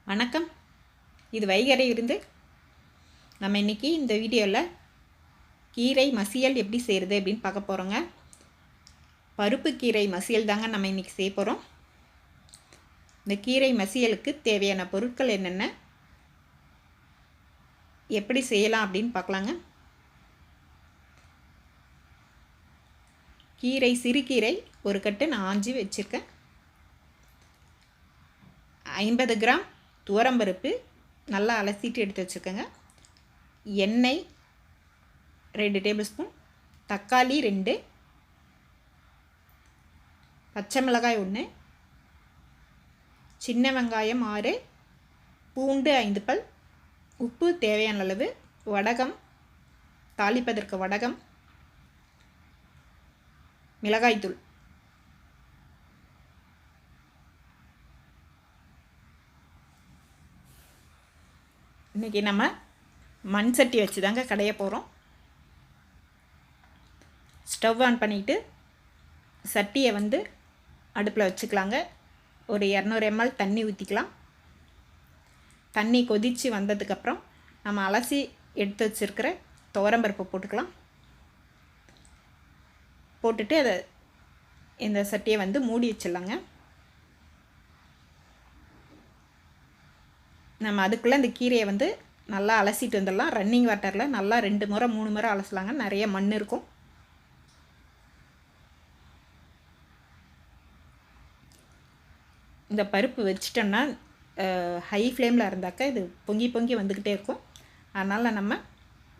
வணக்கம். இது வைகரை விருந்து. நம்ம இன்றைக்கி இந்த வீடியோவில் கீரை மசியல் எப்படி செய்கிறது அப்படின்னு பார்க்க போகிறோங்க. பருப்பு கீரை மசியல் தாங்க நம்ம இன்றைக்கி செய்ய போகிறோம். இந்த கீரை மசியலுக்கு தேவையான பொருட்கள் என்னென்ன, எப்படி செய்யலாம் அப்படின்னு பார்க்கலாங்க. கீரை சிறுகீரை ஒரு கட்டு நான் ஆஞ்சி வச்சுருக்கேன். 50 கிராம் துவரம்பருப்பு நல்லா அலசிட்டு எடுத்து வச்சுருக்கேங்க. எண்ணெய் 2 டேபிள் ஸ்பூன், தக்காளி 2, பச்சை மிளகாய் 1, சின்ன வெங்காயம் 6, பூண்டு 5 பல், உப்பு தேவையான அளவு, வடகம் தாளிப்பதற்கு வடகம், மிளகாய்த்தூள். இன்றைக்கி நம்ம மண் சட்டி வச்சு தாங்க கடைய போகிறோம். ஸ்டவ் ஆன் பண்ணிவிட்டு சட்டியை அடுப்பில் வச்சுக்கலாங்க. ஒரு 200 ml தண்ணி ஊற்றிக்கலாம். தண்ணி கொதித்து வந்ததுக்கப்புறம் நம்ம அலசி எடுத்து வச்சுருக்கிற துவரம்பருப்பு போட்டுக்கலாம். போட்டுட்டு அதை இந்த சட்டியை மூடி வச்சிடலாங்க. நம்ம அதுக்குள்ளே இந்த கீரையை நல்லா அலசிட்டு வந்துடலாம். ரன்னிங் வாட்டரில் நல்லா 2 முறை 3 முறை அலசலாங்க. நிறைய மண் இருக்கும். இந்த பருப்பு வச்சிட்டோம்னா ஹை ஃப்ளேமில் இருந்தாக்கா இது பொங்கி பொங்கி வந்துக்கிட்டே இருக்கும். அதனால் நம்ம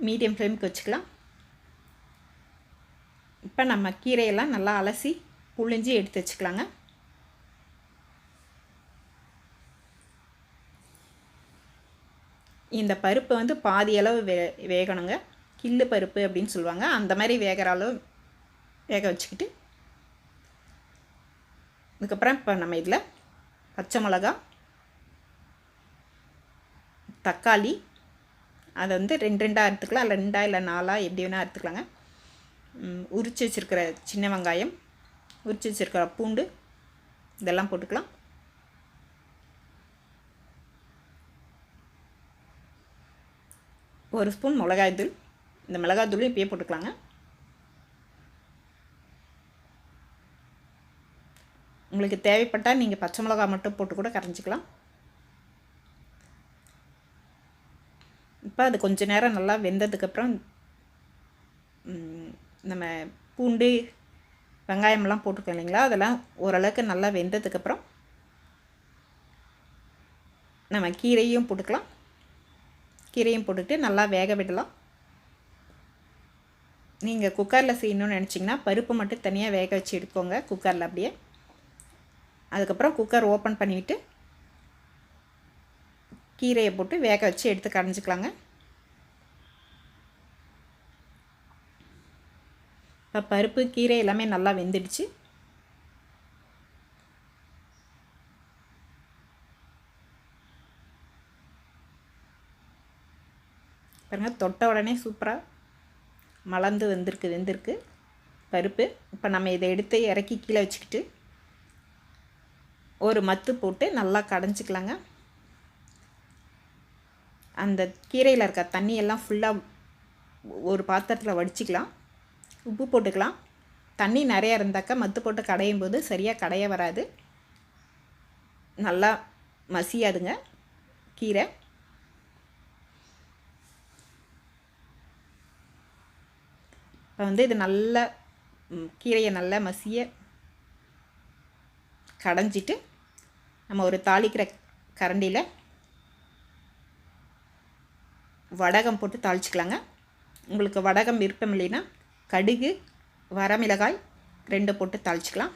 மீடியம் ஃப்ளேமுக்கு வச்சுக்கலாம். இப்போ நம்ம கீரையெல்லாம் நல்லா அலசி புழிஞ்சி எடுத்து வச்சுக்கலாங்க. இந்த பருப்பு பாதி அளவு வேகணுங்க. கில்லு பருப்பு அப்படின்னு சொல்லுவாங்க. அந்த மாதிரி வேகிற அளவு வேக வச்சுக்கிட்டு அதுக்கப்புறம் இப்போ நம்ம இதில் பச்சை மிளகா, தக்காளி அதை 2 எடுத்துக்கலாம். இல்லை 2 இல்லை 4 எப்படி வேணால் எடுத்துக்கலாங்க. உரித்து வச்சுருக்கிற சின்ன வெங்காயம், உரித்து வச்சுருக்கிற பூண்டு இதெல்லாம் போட்டுக்கலாம். ஒரு ஸ்பூன் மிளகாய்த்தூள். இந்த மிளகாய்த்தூள் இப்பயே போட்டுக்கலாங்க. உங்களுக்கு தேவைப்பட்டால் நீங்கள் பச்சை மிளகாய் மட்டும் போட்டு கூட கரைஞ்சிக்கலாம். இப்போ அது கொஞ்சம் நேரம் நல்லா வெந்ததுக்கப்புறம் நம்ம பூண்டு வெங்காயமெல்லாம் போட்டுருக்கோம் இல்லைங்களா, அதெல்லாம் ஓரளவுக்கு நல்லா வெந்ததுக்கப்புறம் நம்ம கீரையும் போட்டுக்கலாம். கீரையும் போட்டுட்டு நல்லா வேக விடலாம். நீங்கள் குக்கரில் செய்யணும்னு நினச்சிங்கன்னா பருப்பு மட்டும் தனியாக வேக வச்சு எடுக்கோங்க குக்கரில் அப்படியே. அதுக்கப்புறம் குக்கர் ஓப்பன் பண்ணிவிட்டு கீரையை போட்டு வேக வச்சு எடுத்து கரைஞ்சிக்கலாங்க. இப்போ பருப்பு கீரை எல்லாமே நல்லா வெந்துடுச்சு. பாருங்கள், தொட்ட உடனே சூப்பராக மலர்ந்து வெந்திருக்கு பருப்பு. இப்போ நம்ம இதை எடுத்து இறக்கி கீழே வச்சுக்கிட்டு ஒரு மத்து போட்டு நல்லா கடைஞ்சிக்கலாங்க. அந்த கீரையில் இருக்க தண்ணியெல்லாம் ஃபுல்லாக ஒரு பாத்திரத்தில் வடிச்சிக்கலாம். உப்பு போட்டுக்கலாம். தண்ணி நிறையா இருந்தாக்கா மத்து போட்டு கடையும் போது சரியாக கடைய வராது, நல்லா மசியாதுங்க கீரை. இப்போ இது நல்லா கீரையை நல்லா மசிய கடைஞ்சிட்டு நம்ம ஒரு தாளிக்கிற கரண்டியில் வடகம் போட்டு தாளிச்சிக்கலாங்க. உங்களுக்கு வடகம் விருப்பம் இல்லைன்னா கடுகு, வரமிளகாய் 2 போட்டு தாளிச்சிக்கலாம்.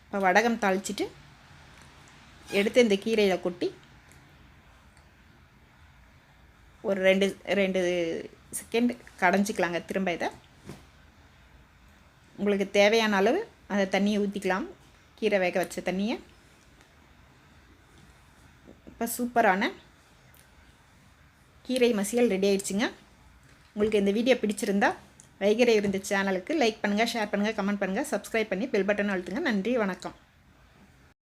இப்போ வடகம் தாளிச்சிட்டு எடுத்து இந்த கீரையில் கொட்டி ஒரு 2 செகண்ட் கடைஞ்சிக்கலாங்க. திரும்ப இதை உங்களுக்கு தேவையான அளவு அந்த தண்ணியை ஊற்றிக்கலாம், கீரை வேக வச்ச தண்ணியை. இப்போ சூப்பரான கீரை மசியல் ரெடி ஆயிடுச்சுங்க. உங்களுக்கு இந்த வீடியோ பிடிச்சிருந்தா வைகரை விருந்து சேனலுக்கு லைக் பண்ணுங்கள், ஷேர் பண்ணுங்கள், கமெண்ட் பண்ணுங்கள், சப்ஸ்கிரைப் பண்ணி பெல் பட்டன் அழுத்துங்க. நன்றி, வணக்கம்.